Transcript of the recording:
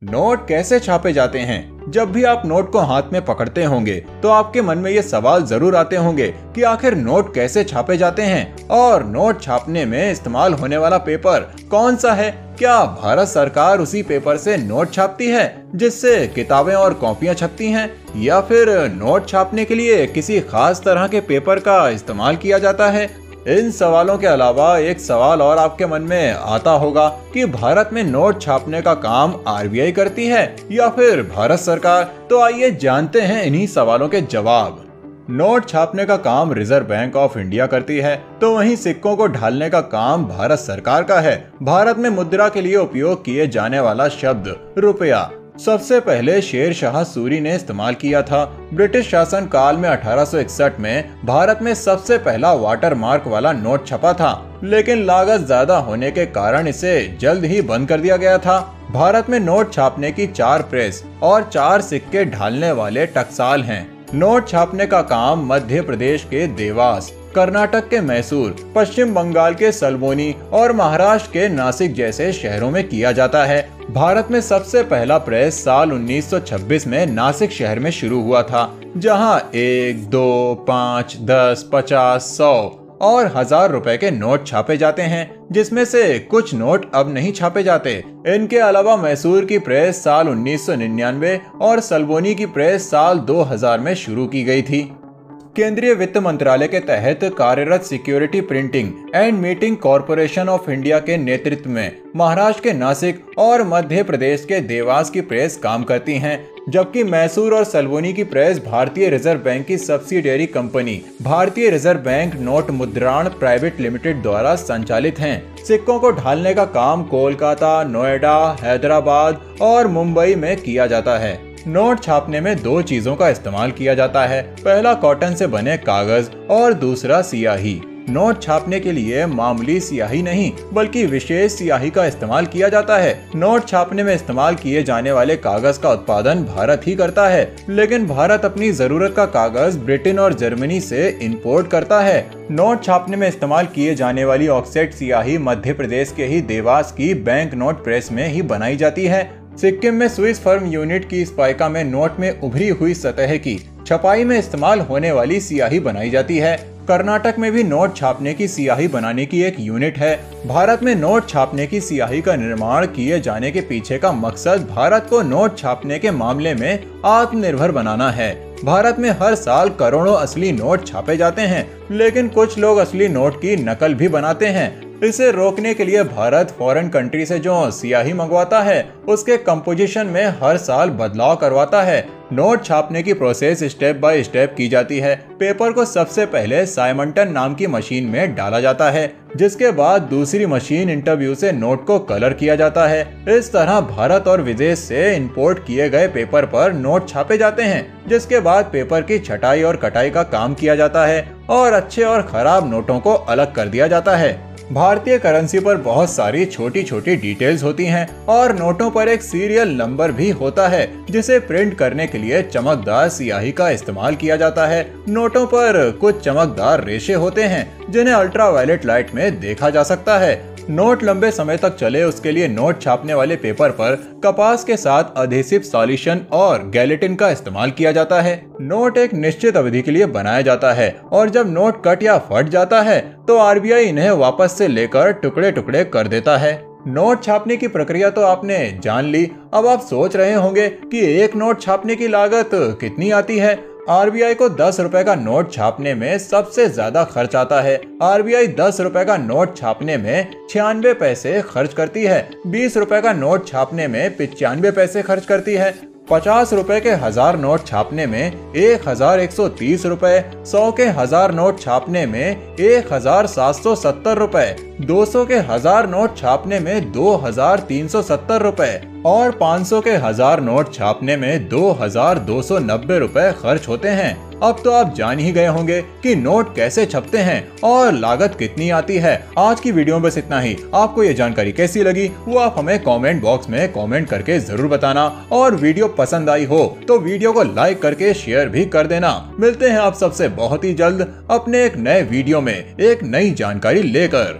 Note कैसे छापे जाते हैं? जब भी आप नोट को हाथ में पकड़ते होंगे तो आपके मन में ये सवाल जरूर आते होंगे कि आखिर नोट कैसे छापे जाते हैं और नोट छापने में इस्तेमाल होने वाला पेपर कौन सा है। क्या भारत सरकार उसी पेपर से नोट छापती है जिससे किताबें और कॉपियां छपती हैं, या फिर नोट छापने के लिए किसी खास तरह के पेपर का इस्तेमाल किया जाता है? इन सवालों के अलावा एक सवाल और आपके मन में आता होगा कि भारत में नोट छापने का काम आरबीआई करती है या फिर भारत सरकार। तो आइए जानते हैं इन्हीं सवालों के जवाब। नोट छापने का काम रिजर्व बैंक ऑफ इंडिया करती है, तो वहीं सिक्कों को ढालने का काम भारत सरकार का है। भारत में मुद्रा के लिए उपयोग किए जाने वाला शब्द रुपया सबसे पहले शेर शाह सूरी ने इस्तेमाल किया था। ब्रिटिश शासन काल में 1861 में भारत में सबसे पहला वाटर मार्क वाला नोट छपा था, लेकिन लागत ज्यादा होने के कारण इसे जल्द ही बंद कर दिया गया था। भारत में नोट छापने की 4 प्रेस और 4 सिक्के ढालने वाले टकसाल हैं। नोट छापने का काम मध्य प्रदेश के देवास, कर्नाटक के मैसूर, पश्चिम बंगाल के सलबोनी और महाराष्ट्र के नासिक जैसे शहरों में किया जाता है। भारत में सबसे पहला प्रेस साल 1926 में नासिक शहर में शुरू हुआ था, जहां 1, 2, 5, 10, 50, 100 और 1000 रुपए के नोट छापे जाते हैं, जिसमें से कुछ नोट अब नहीं छापे जाते। इनके अलावा मैसूर की प्रेस साल 1999 और सलबोनी की प्रेस साल 2000 में शुरू की गई थी। केंद्रीय वित्त मंत्रालय के तहत कार्यरत security printing and meeting corporation of India के नेतृत्व में महाराष्ट्र के नासिक और मध्य प्रदेश के देवास की प्रेस काम करती हैं, जबकि मैसूर और सलबोनी की प्रेस भारतीय रिजर्व बैंक की सब्सिडियरी कंपनी भारतीय रिजर्व बैंक नोट मुद्रण प्राइवेट लिमिटेड द्वारा संचालित हैं। सिक्कों को ढालने का काम कोलकाता, नोएडा, हैदराबाद और मुंबई में किया जाता है। नोट छापने में 2 चीजों का इस्तेमाल किया जाता है, पहला कॉटन से बने कागज और दूसरा स्याही। नोट छापने के लिए मामूली स्याही नहीं बल्कि विशेष स्याही का इस्तेमाल किया जाता है। नोट छापने में इस्तेमाल किए जाने वाले कागज का उत्पादन भारत ही करता है, लेकिन भारत अपनी जरूरत का कागज ब्रिटेन और जर्मनी से इंपोर्ट करता है। नोट छापने में इस्तेमाल किए जाने वाली ऑक्साइड स्याही मध्य प्रदेश के ही देवास की बैंक नोट प्रेस में ही बनाई जाती है। सिक्किम में स्विस फर्म यूनिट की स्पाइका में नोट में उभरी हुई सतह की छपाई में इस्तेमाल होने वाली स्याही बनाई जाती है। कर्नाटक में भी नोट छापने की स्याही बनाने की एक यूनिट है। भारत में नोट छापने की स्याही का निर्माण किए जाने के पीछे का मकसद भारत को नोट छापने के मामले में आत्मनिर्भर बनाना है। भारत में हर साल करोड़ों असली नोट छापे जाते हैं, लेकिन कुछ लोग असली नोट की नकल भी बनाते हैं। इसे रोकने के लिए भारत फॉरेन कंट्री से जो स्याही मंगवाता है उसके कंपोजिशन में हर साल बदलाव करवाता है। नोट छापने की प्रोसेस स्टेप बाय स्टेप की जाती है। पेपर को सबसे पहले साइमंटन नाम की मशीन में डाला जाता है, जिसके बाद दूसरी मशीन इंटरव्यू से नोट को कलर किया जाता है। इस तरह भारत और विदेश से इंपोर्ट किए गए पेपर पर नोट छापे जाते हैं, जिसके बाद पेपर की छटाई और कटाई का काम किया जाता है और अच्छे और खराब नोटों को अलग कर दिया जाता है। भारतीय करेंसी पर बहुत सारी छोटी छोटी डिटेल्स होती हैं और नोटों पर एक सीरियल नंबर भी होता है, जिसे प्रिंट करने के लिए चमकदार स्याही का इस्तेमाल किया जाता है। नोटों पर कुछ चमकदार रेशे होते हैं जिन्हें अल्ट्रावायलेट लाइट में देखा जा सकता है। नोट लंबे समय तक चले उसके लिए नोट छापने वाले पेपर पर कपास के साथ अधेसिव सॉल्यूशन और गैलेटिन का इस्तेमाल किया जाता है। नोट एक निश्चित अवधि के लिए बनाया जाता है और जब नोट कट या फट जाता है तो आरबीआई इन्हें वापस से लेकर टुकड़े टुकड़े कर देता है। नोट छापने की प्रक्रिया तो आपने जान ली। अब आप सोच रहे होंगे कि एक नोट छापने की लागत कितनी आती है। आरबीआई को 10 रुपए का नोट छापने में सबसे ज्यादा खर्च आता है। आरबीआई 10 रुपए का नोट छापने में 96 पैसे खर्च करती है। 20 रुपए का नोट छापने में 95 पैसे खर्च करती है। 50 रुपए के 1000 नोट छापने में 1130 रुपए, 100 के 1000 नोट छापने में 1770 रुपए, 200 के 1000 नोट छापने में 2370 रुपए और 500 के 1000 नोट छापने में 2290 रुपए खर्च होते हैं। अब तो आप जान ही गए होंगे कि नोट कैसे छपते हैं और लागत कितनी आती है। आज की वीडियो में बस इतना ही। आपको ये जानकारी कैसी लगी वो आप हमें कमेंट बॉक्स में कमेंट करके जरूर बताना, और वीडियो पसंद आई हो तो वीडियो को लाइक करके शेयर भी कर देना। मिलते हैं आप सबसे बहुत ही जल्द अपने एक नए वीडियो में एक नई जानकारी लेकर।